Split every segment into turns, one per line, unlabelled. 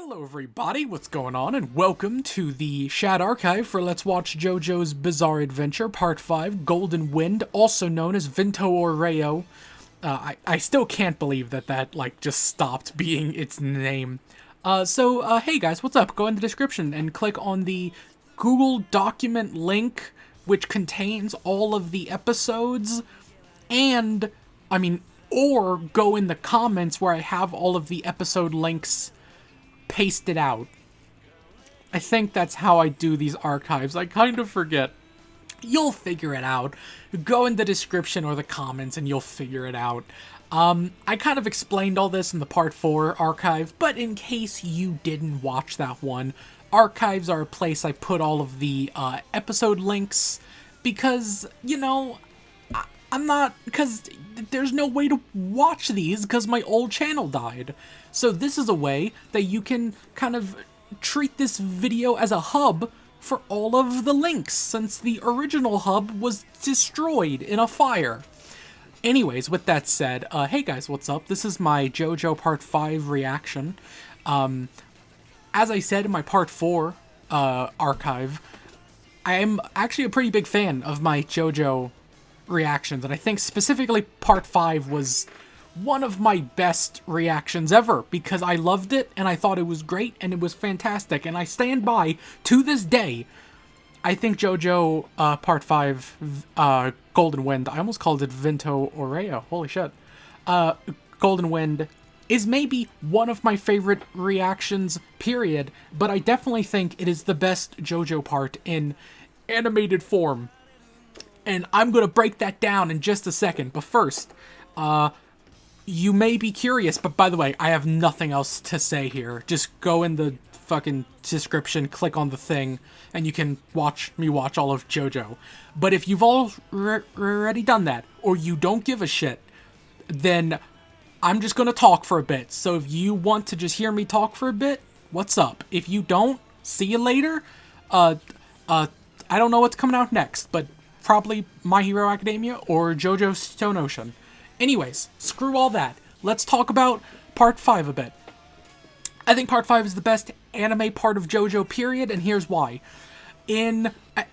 Hello everybody, what's going on, and welcome to the Shad archive for Let's Watch JoJo's Bizarre Adventure Part 5, Golden Wind, also known as Vinto Oreo. I still can't believe that, just stopped being its name. Hey guys, what's up? Go in the description and click on the Google document link, which contains all of the episodes, or go in the comments where I have all of the episode links pasted out. I think that's how I do these archives. I kind of forget. You'll figure it out. Go in the description or the comments and you'll figure it out. I kind of explained all this in the Part 4 archive, but in case you didn't watch that one, archives are a place I put all of the episode links because, because there's no way to watch these because my old channel died. So this is a way that you can kind of treat this video as a hub for all of the links, since the original hub was destroyed in a fire. Anyways, with that said, hey guys, what's up? This is my JoJo Part 5 reaction. As I said in my Part 4 archive, I am actually a pretty big fan of my JoJo reactions, and I think specifically Part 5 was one of my best reactions ever because I loved it and I thought it was great and it was fantastic, and I stand by to this day. I think JoJo Part 5 Golden Wind, I almost called it Vinto Oreo, holy shit, Golden Wind is maybe one of my favorite reactions, period, but I definitely think it is the best JoJo part in animated form. And I'm going to break that down in just a second. But first, you may be curious, but by the way, I have nothing else to say here. Just go in the fucking description, click on the thing, and you can watch me watch all of JoJo. But if you've already done that, or you don't give a shit, then I'm just going to talk for a bit. So if you want to just hear me talk for a bit, what's up? If you don't, see you later. I don't know what's coming out next, but probably My Hero Academia or JoJo Stone Ocean. Anyways, screw all that. Let's talk about Part 5 a bit. I think Part 5 is the best anime part of JoJo, period, and here's why. I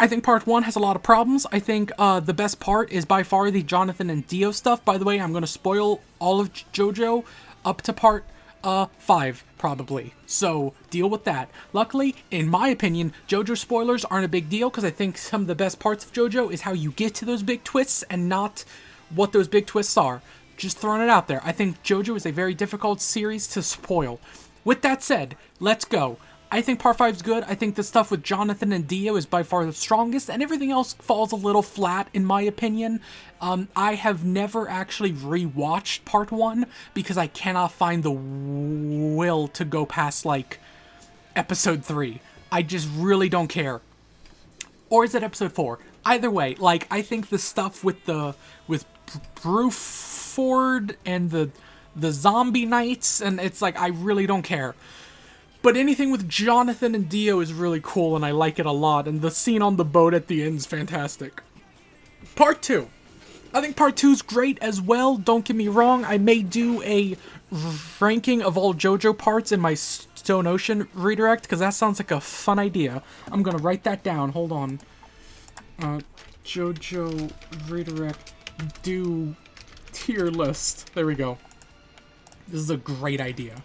think Part 1 has a lot of problems. I think the best part is by far the Jonathan and Dio stuff. By the way, I'm going to spoil all of JoJo up to Part 5, probably. So, deal with that. Luckily, in my opinion, JoJo spoilers aren't a big deal because I think some of the best parts of JoJo is how you get to those big twists and not what those big twists are. Just throwing it out there. I think JoJo is a very difficult series to spoil. With that said, let's go. I think Part 5 is good. I think the stuff with Jonathan and Dio is by far the strongest, and everything else falls a little flat, in my opinion. I have never actually rewatched Part 1 because I cannot find the will to go past, Episode 3. I just really don't care. Or is it Episode 4? Either way, I think the stuff with Bruford and the zombie knights, and it's I really don't care. But anything with Jonathan and Dio is really cool, and I like it a lot, and the scene on the boat at the end is fantastic. Part 2. I think Part 2 is great as well, don't get me wrong. I may do a ranking of all JoJo parts in my Stone Ocean redirect, because that sounds like a fun idea. I'm going to write that down, hold on. JoJo redirect, do tier list. There we go. This is a great idea.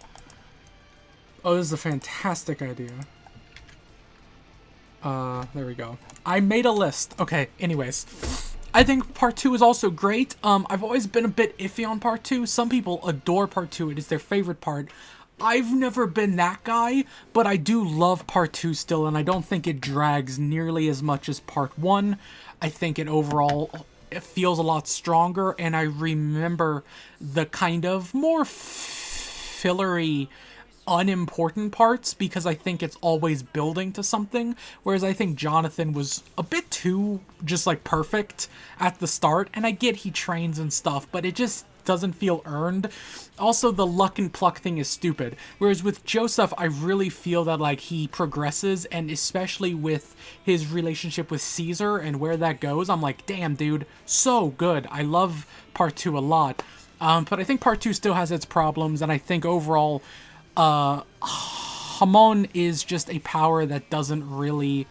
Oh, this is a fantastic idea. There we go. I made a list. Okay, anyways. I think Part 2 is also great. I've always been a bit iffy on Part 2. Some people adore Part 2. It is their favorite part. I've never been that guy, but I do love Part 2 still, and I don't think it drags nearly as much as Part 1. I think it feels a lot stronger, and I remember the kind of more fillery, unimportant parts because I think it's always building to something, whereas I think Jonathan was a bit too just perfect at the start, and I get he trains and stuff, but it just doesn't feel earned. Also, the luck and pluck thing is stupid, whereas with Joseph, I really feel that he progresses, and especially with his relationship with Caesar and where that goes, I'm damn dude, so good. I love Part 2 a lot, but I think Part 2 still has its problems, and I think overall Hamon is just a power that doesn't really...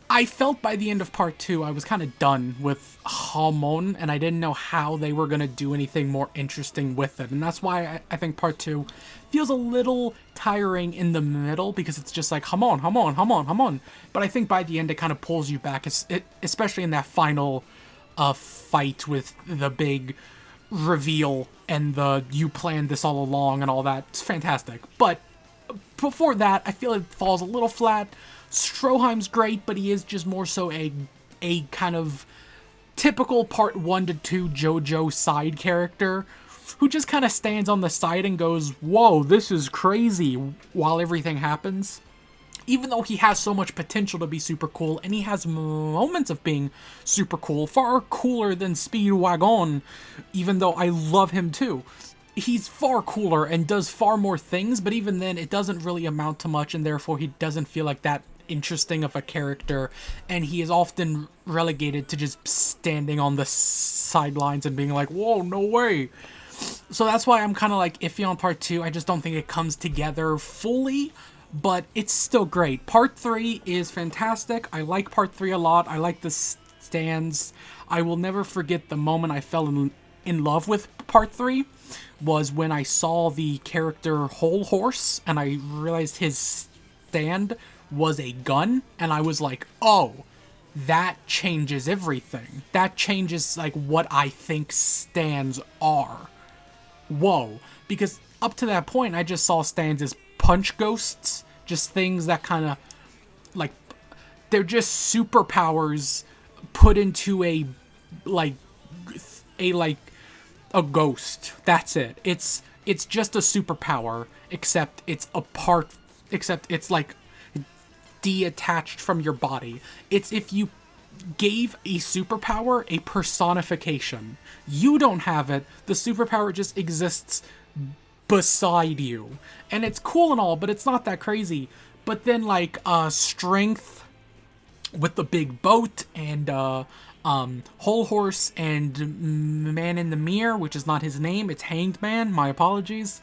I felt by the end of part 2, I was kind of done with Hamon, and I didn't know how they were going to do anything more interesting with it. And that's why I think part 2 feels a little tiring in the middle, because it's just like, Hamon, Hamon, Hamon, Hamon. But I think by the end, it kind of pulls you back, especially in that final fight with the big reveal and the you planned this all along and all that. It's fantastic. But before that, I feel it falls a little flat. Stroheim's great, but he is just more so a kind of typical part 1 to 2 JoJo side character who just kind of stands on the side and goes, whoa, this is crazy, while everything happens. Even though he has so much potential to be super cool, and he has moments of being super cool, far cooler than Speedwagon, even though I love him too. He's far cooler and does far more things, but even then, it doesn't really amount to much, and therefore he doesn't feel like that interesting of a character, and he is often relegated to just standing on the sidelines and being like, whoa, no way. So that's why I'm kind of like iffy on part 2. I just don't think it comes together fully, but it's still great. Part 3 is fantastic. I like part 3 a lot. I like the stands. I will never forget the moment I fell in love with part 3 was when I saw the character Whole Horse and I realized his stand was a gun, and I was like, oh, that changes everything. That changes like what I think stands are. Whoa. Because up to that point, I just saw stands as punch ghosts, just things that kind of like, they're just superpowers put into a ghost. That's it. It's just a superpower, except it's like detached from your body. It's if you gave a superpower a personification. You don't have it. The superpower just exists beside you. And it's cool and all, but it's not that crazy. But then like strength with the big boat and Whole Horse and Man in the Mirror, which is not his name, it's Hanged Man, my apologies.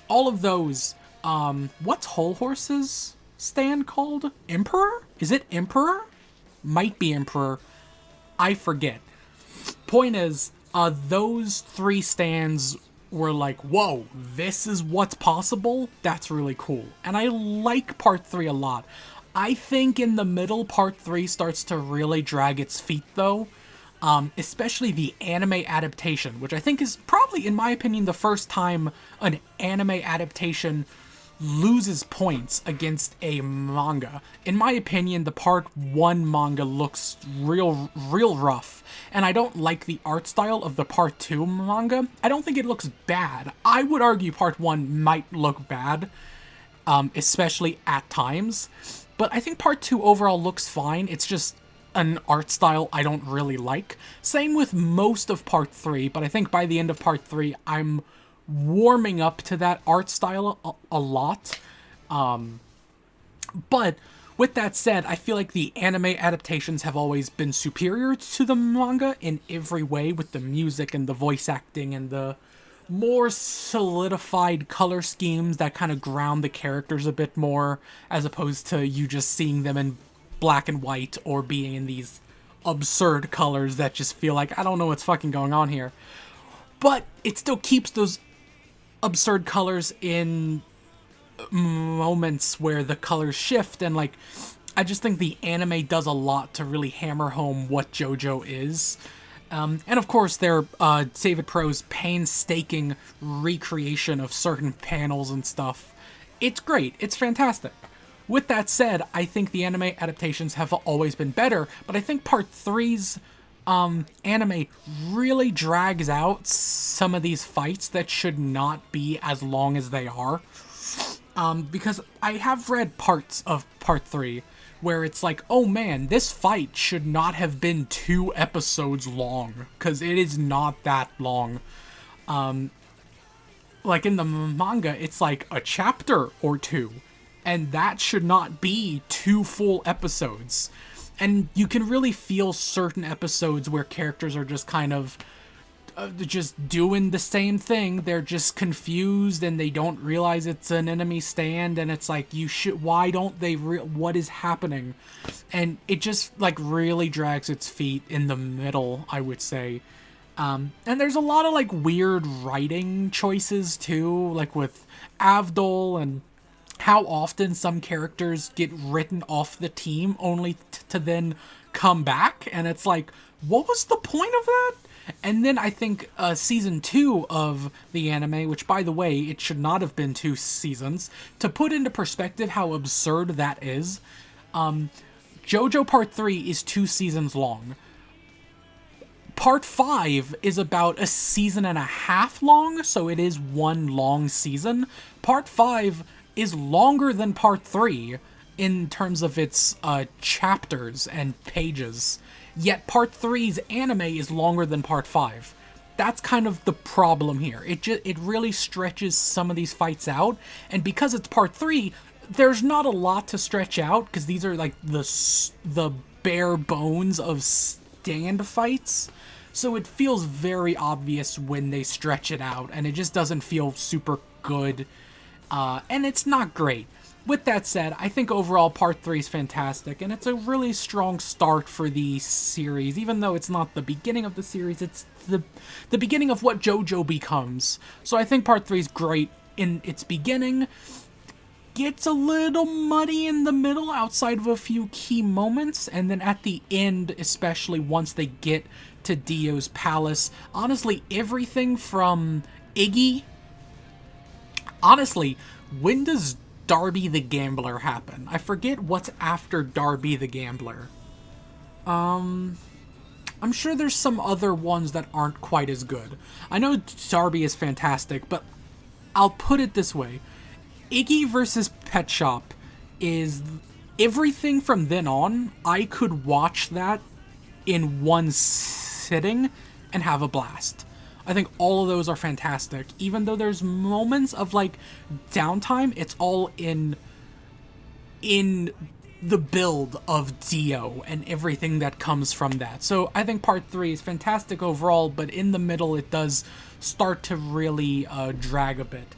All of those, what's Whole Horse's stand called? Emperor? Is it Emperor? Might be Emperor. I forget. Point is, those 3 stands were like, whoa, this is what's possible? That's really cool. And I like part 3 a lot. I think in the middle, part 3 starts to really drag its feet, though. Especially the anime adaptation, which I think is probably, in my opinion, the first time an anime adaptation loses points against a manga. In my opinion, the part 1 manga looks real rough, and I don't like the art style of the part 2 manga. I don't think it looks bad. I would argue part 1 might look bad, especially at times, but I think part 2 overall looks fine. It's just an art style I don't really like. Same with most of part 3, but I think by the end of part 3, I'm warming up to that art style a lot. But with that said, I feel like the anime adaptations have always been superior to the manga in every way, with the music and the voice acting and the more solidified color schemes that kind of ground the characters a bit more, as opposed to you just seeing them in black and white or being in these absurd colors that just feel like, I don't know what's fucking going on here. But it still keeps those absurd colors in moments where the colors shift, and like, I just think the anime does a lot to really hammer home what JoJo is. And of course, their Save It Pro's painstaking recreation of certain panels and stuff. It's great. It's fantastic. With that said, I think the anime adaptations have always been better, but I think part 3's anime really drags out some of these fights that should not be as long as they are. Because I have read parts of part 3 where it's like, oh man, this fight should not have been 2 episodes long, because it is not that long. Like in the manga, it's like a chapter or 2, and that should not be 2 full episodes. And you can really feel certain episodes where characters are just kind of just doing the same thing. They're just confused and they don't realize it's an enemy stand, and it's like, why don't they what is happening? And it just like really drags its feet in the middle, I would say. And there's a lot of like weird writing choices too, like with Avdol, and how often some characters get written off the team only to then come back, and it's like, what was the point of that? And then I think season 2 of the anime, which by the way, it should not have been 2 seasons, to put into perspective how absurd that is, JoJo Part 3 is 2 seasons long. Part 5 is about a season and a half long, so it is one long season. Part 5 is longer than Part 3 in terms of its chapters and pages. Yet Part 3's anime is longer than Part 5. That's kind of the problem here. It really stretches some of these fights out, and because it's Part 3, there's not a lot to stretch out, because these are like the bare bones of stand fights. So it feels very obvious when they stretch it out, and it just doesn't feel super good, and it's not great. With that said, I think overall Part 3 is fantastic, and it's a really strong start for the series. Even though it's not the beginning of the series, it's the beginning of what JoJo becomes. So I think Part 3 is great in its beginning. Gets a little muddy in the middle outside of a few key moments, and then at the end, especially once they get to Dio's palace, honestly, everything from Iggy... Honestly, when does Darby the Gambler happen? I forget what's after Darby the Gambler. I'm sure there's some other ones that aren't quite as good. I know Darby is fantastic, but I'll put it this way. Iggy versus Pet Shop is everything from then on. I could watch that in one sitting and have a blast. I think all of those are fantastic. Even though there's moments of like downtime, it's all in the build of Dio and everything that comes from that. So I think Part 3 is fantastic overall, but in the middle it does start to really drag a bit.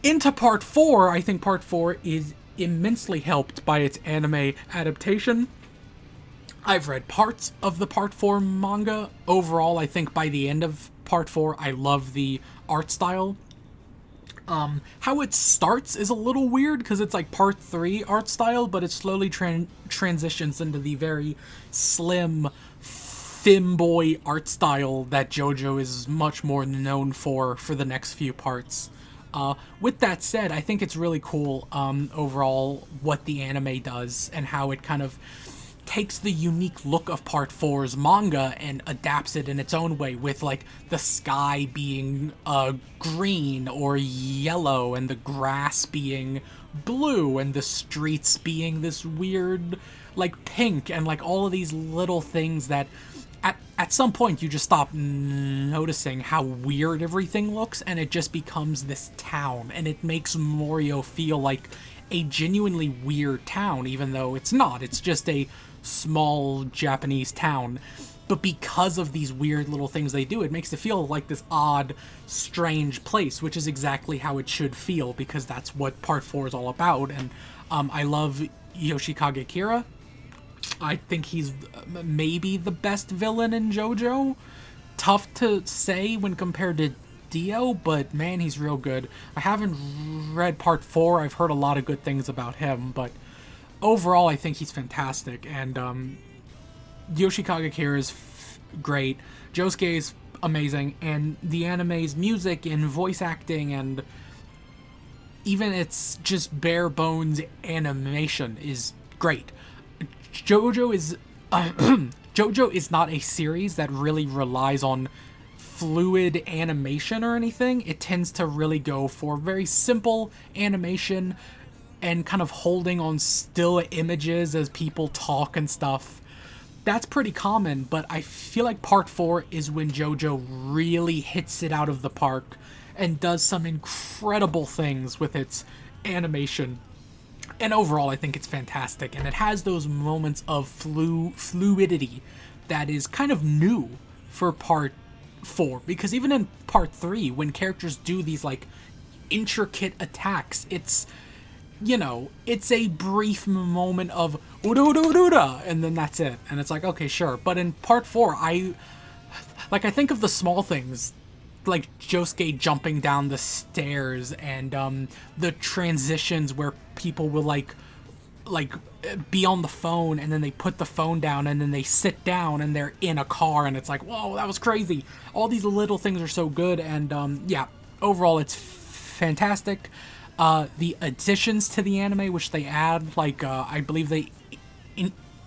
Into Part 4, I think Part 4 is immensely helped by its anime adaptation. I've read parts of the Part 4 manga. Overall, I think by the end of Part 4, I love the art style. How it starts is a little weird, because it's like Part 3 art style, but it slowly transitions into the very slim, femboy art style that JoJo is much more known for the next few parts. With that said, I think it's really cool overall what the anime does and how it kind of takes the unique look of Part 4's manga and adapts it in its own way, with like the sky being green or yellow and the grass being blue and the streets being this weird like pink, and like all of these little things that at some point you just stop noticing how weird everything looks, and it just becomes this town, and it makes Morio feel like a genuinely weird town, even though it's not. It's just a small Japanese town. But because of these weird little things they do, it makes it feel like this odd, strange place, which is exactly how it should feel, because that's what Part 4 is all about. And I love Yoshikage Kira. I think he's maybe the best villain in JoJo. Tough to say when compared to Dio, but man, he's real good. I haven't read Part 4. I've heard a lot of good things about him, but overall, I think he's fantastic. And Yoshikage Kira is great. Josuke is amazing, and the anime's music and voice acting and even its just bare bones animation is great. JoJo is not a series that really relies on fluid animation or anything. It tends to really go for very simple animation and kind of holding on still images as people talk and stuff. That's pretty common, but I feel like Part 4 is when JoJo really hits it out of the park and does some incredible things with its animation. And overall, I think it's fantastic, and it has those moments of fluidity that is kind of new for Part 4, because even in part 3, when characters do these like intricate attacks, it's, you know, it's a brief moment of uda uda uda uda, and then that's it, and it's like, okay, sure. But in part 4, I think of the small things, like Josuke jumping down the stairs, and the transitions where people will like be on the phone, and then they put the phone down, and then they sit down and they're in a car, and it's like, whoa, that was crazy. All these little things are so good, and yeah, overall it's fantastic. The additions to the anime, which they add, like I believe they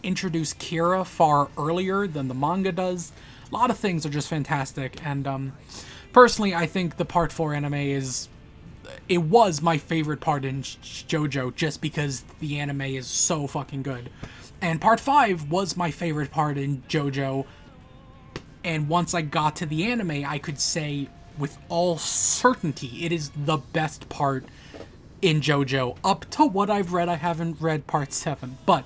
introduce Kira far earlier than the manga does. A lot of things are just fantastic, and personally, I think the part 4 anime was my favorite part in JoJo, just because the anime is so fucking good. And part 5 was my favorite part in JoJo, and once I got to the anime, I could say with all certainty it is the best part in JoJo. Up to what I've read, I haven't read part 7, but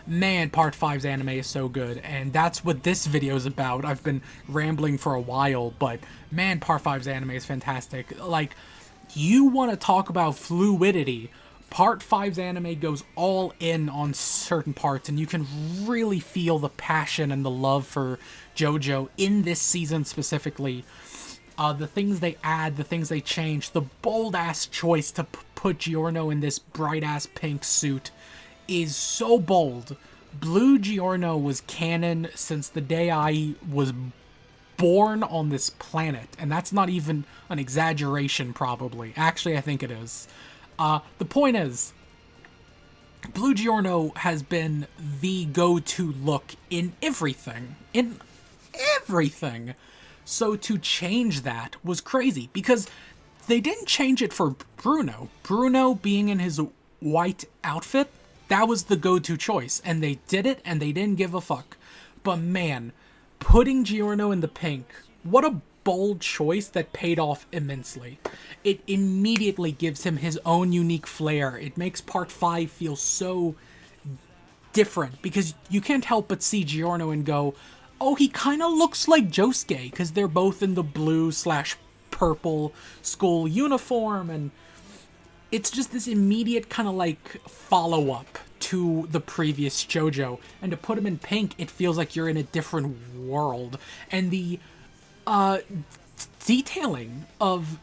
man, part 5's anime is so good, and that's what this video is about. I've been rambling for a while, but man, part 5's anime is fantastic. Like, you want to talk about fluidity, part 5's anime goes all in on certain parts, and you can really feel the passion and the love for JoJo in this season specifically. The things they add, the things they change, the bold-ass choice to put Giorno in this bright-ass pink suit is so bold. Blue Giorno was canon since the day I was born on this planet, and that's not even an exaggeration, probably. Actually, I think it is. The point is, Blue Giorno has been the go-to look in everything. In everything. So to change that was crazy, because they didn't change it for Bruno. Bruno being in his white outfit, that was the go-to choice, and they did it, and they didn't give a fuck. But man, putting Giorno in the pink, what a bold choice that paid off immensely. It immediately gives him his own unique flair. It makes part 5 feel so different, because you can't help but see Giorno and go, oh, he kind of looks like Josuke, because they're both in the blue/purple school uniform, and it's just this immediate kind of like follow-up to the previous JoJo, and to put him in pink, it feels like you're in a different world. And the detailing of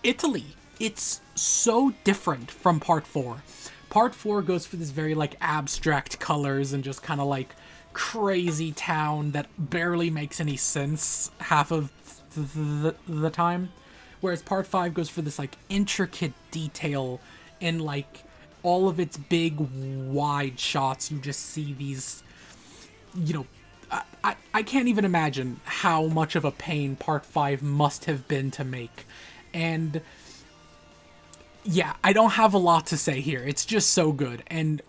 Italy, it's so different from part 4. Part 4 goes for this very like abstract colors and just kind of like crazy town that barely makes any sense half of the time, whereas part 5 goes for this like intricate detail in like all of its big wide shots. You just see these, you know, I can't even imagine how much of a pain part 5 must have been to make. And yeah, I don't have a lot to say here. It's just so good. And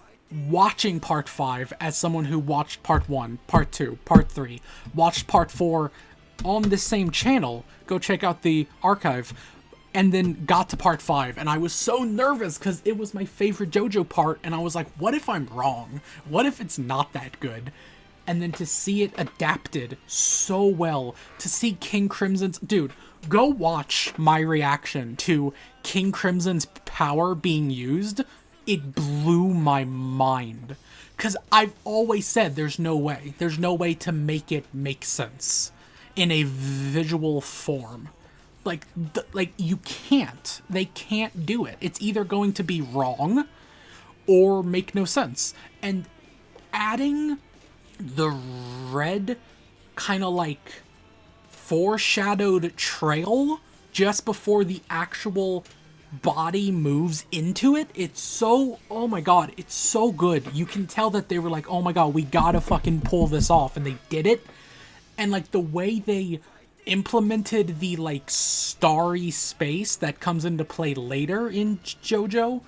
watching part 5 as someone who watched part 1, part 2, part 3, watched part 4 on the same channel, go check out the archive, and then got to part 5, and I was so nervous because it was my favorite JoJo part, and I was like, what if I'm wrong? What if it's not that good? And then to see it adapted so well, to see King Crimson's... Dude, go watch my reaction to King Crimson's power being used. It blew my mind. Because I've always said there's no way. There's no way to make it make sense in a visual form. Like you can't. They can't do it. It's either going to be wrong or make no sense. And adding the red kind of like foreshadowed trail just before the actual body moves into it, it's so, oh my god, it's so good. You can tell that they were like, oh my god, we gotta fucking pull this off, and they did it. And like the way they implemented the like starry space that comes into play later in JoJo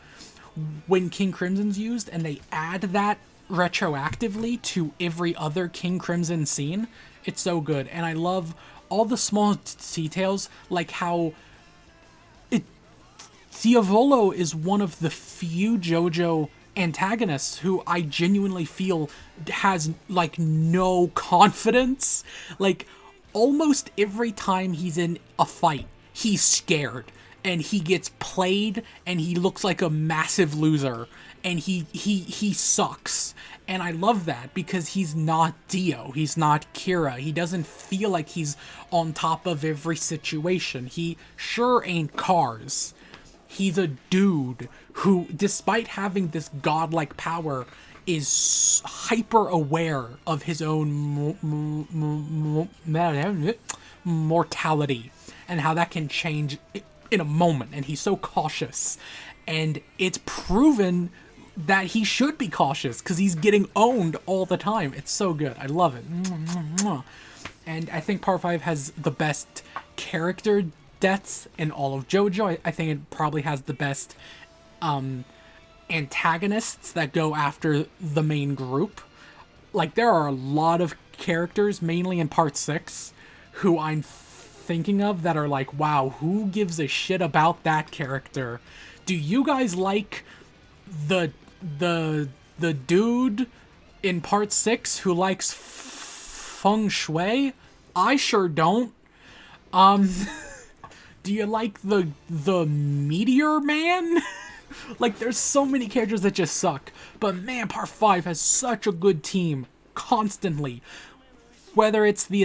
when King Crimson's used, and they add that retroactively to every other King Crimson scene, it's so good. And I love all the small details, like how Diavolo is one of the few JoJo antagonists who I genuinely feel has like no confidence. Like almost every time he's in a fight, he's scared and he gets played and he looks like a massive loser and he sucks. And I love that because he's not Dio, he's not Kira. He doesn't feel like he's on top of every situation. He sure ain't Cars. He's a dude who, despite having this godlike power, is hyper aware of his own mortality and how that can change in a moment. And he's so cautious. And it's proven that he should be cautious because he's getting owned all the time. It's so good. I love it. And I think Part 5 has the best character deaths in all of JoJo. I think it probably has the best antagonists that go after the main group. Like, there are a lot of characters, mainly in Part 6, who I'm thinking of that are like, wow, who gives a shit about that character? Do you guys like the dude in Part 6 who likes feng shui? I sure don't. Do you like the Meteor Man? Like, there's so many characters that just suck. But man, Part 5 has such a good team constantly. Whether it's the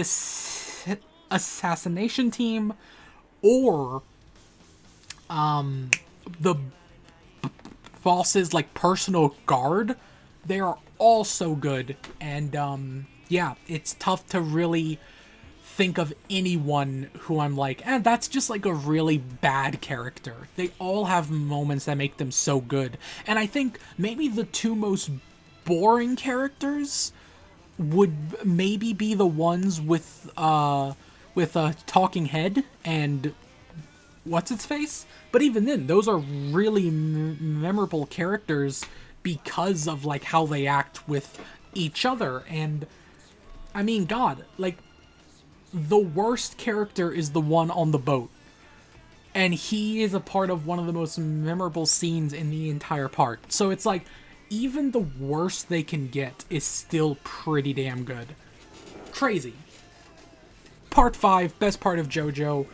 assassination team or the boss's like personal guard, they are all so good. And yeah, it's tough to really think of anyone who I'm like, that's just like a really bad character. They all have moments that make them so good. And I think maybe the two most boring characters would maybe be the ones with a talking head and what's its face. But even then, those are really memorable characters because of like how they act with each other. And I mean, God, like, the worst character is the one on the boat. And he is a part of one of the most memorable scenes in the entire part. So it's like, even the worst they can get is still pretty damn good. Crazy. Part 5, best part of JoJo.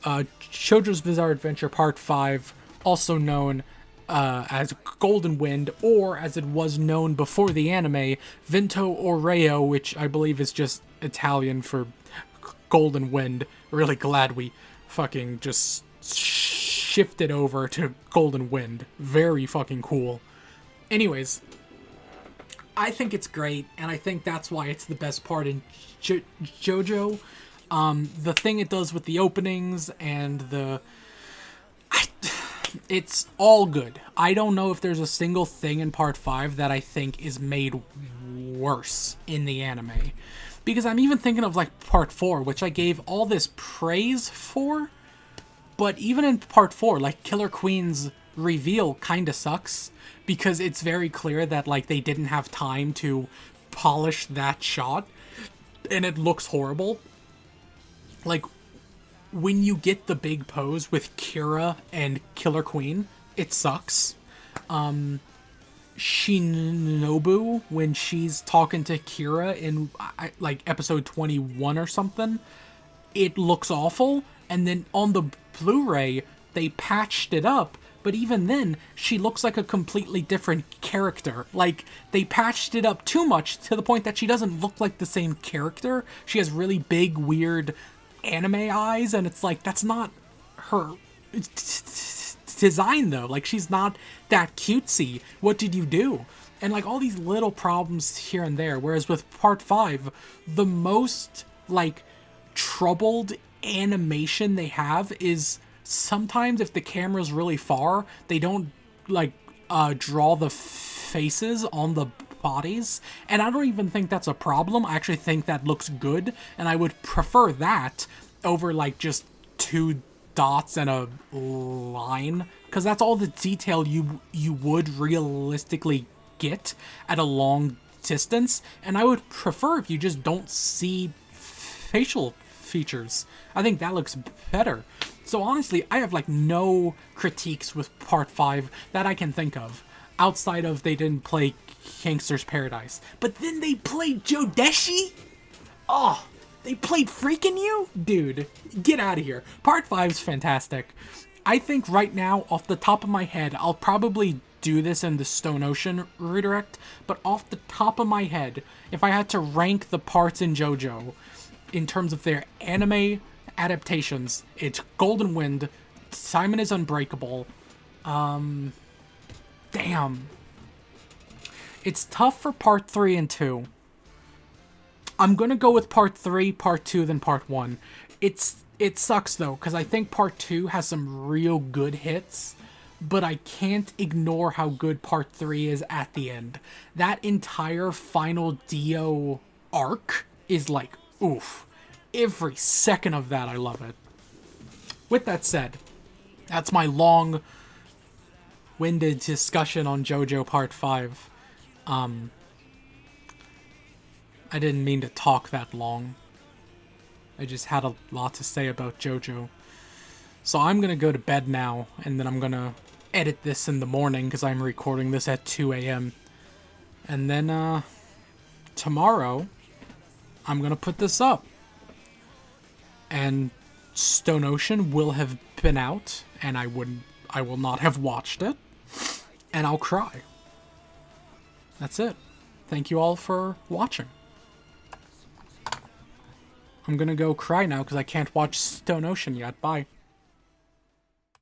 JoJo's Bizarre Adventure Part 5, also known as Golden Wind, or as it was known before the anime, Vento Oreo, which I believe is just Italian for Golden Wind. Really glad we fucking just shifted over to Golden Wind. Very fucking cool. Anyways, I think it's great, and I think that's why it's the best part in JoJo. The thing it does with the openings and it's all good. I don't know if there's a single thing in Part 5 that I think is made worse in the anime. Because I'm even thinking of like Part 4, which I gave all this praise for. But even in Part 4, like Killer Queen's reveal kinda sucks. Because it's very clear that like they didn't have time to polish that shot. And it looks horrible. Like, when you get the big pose with Kira and Killer Queen, it sucks. Shinobu, when she's talking to Kira in, like, episode 21 or something, it looks awful. And then on the Blu-ray, they patched it up. But even then, she looks like a completely different character. Like, they patched it up too much to the point that she doesn't look like the same character. She has really big, weird anime eyes, and it's like, that's not her design though. Like, she's not that cutesy. What did you do? And like all these little problems here and there. Whereas with Part 5, the most like troubled animation they have is sometimes if the camera's really far, they don't like draw the faces on the bodies, and I don't even think that's a problem. I actually think that looks good, and I would prefer that over like just two dots and a line, because that's all the detail you would realistically get at a long distance. And I would prefer if you just don't see facial features. I think that looks better. So honestly, I have like no critiques with Part 5 that I can think of, outside of they didn't play Gangster's Paradise. But then they played Jodeshi? Oh, They played freaking you? Dude, get out of here. Part 5's fantastic. I think right now, off the top of my head, I'll probably do this in the Stone Ocean redirect, but off the top of my head, if I had to rank the parts in JoJo in terms of their anime adaptations, it's Golden Wind, Simon is Unbreakable, damn. It's tough for part 3 and 2. I'm gonna go with part 3, part 2, then part 1. It sucks though, because I think part 2 has some real good hits, but I can't ignore how good part 3 is at the end. That entire final Dio arc is like, oof. Every second of that, I love it. With that said, that's my long-winded discussion on JoJo Part 5. I didn't mean to talk that long. I just had a lot to say about JoJo. So I'm gonna go to bed now, and then I'm gonna edit this in the morning, because I'm recording this at 2 a.m. And then, tomorrow, I'm gonna put this up. And Stone Ocean will have been out, and I will not have watched it, and I'll cry. That's it. Thank you all for watching. I'm gonna go cry now because I can't watch Stone Ocean yet. Bye.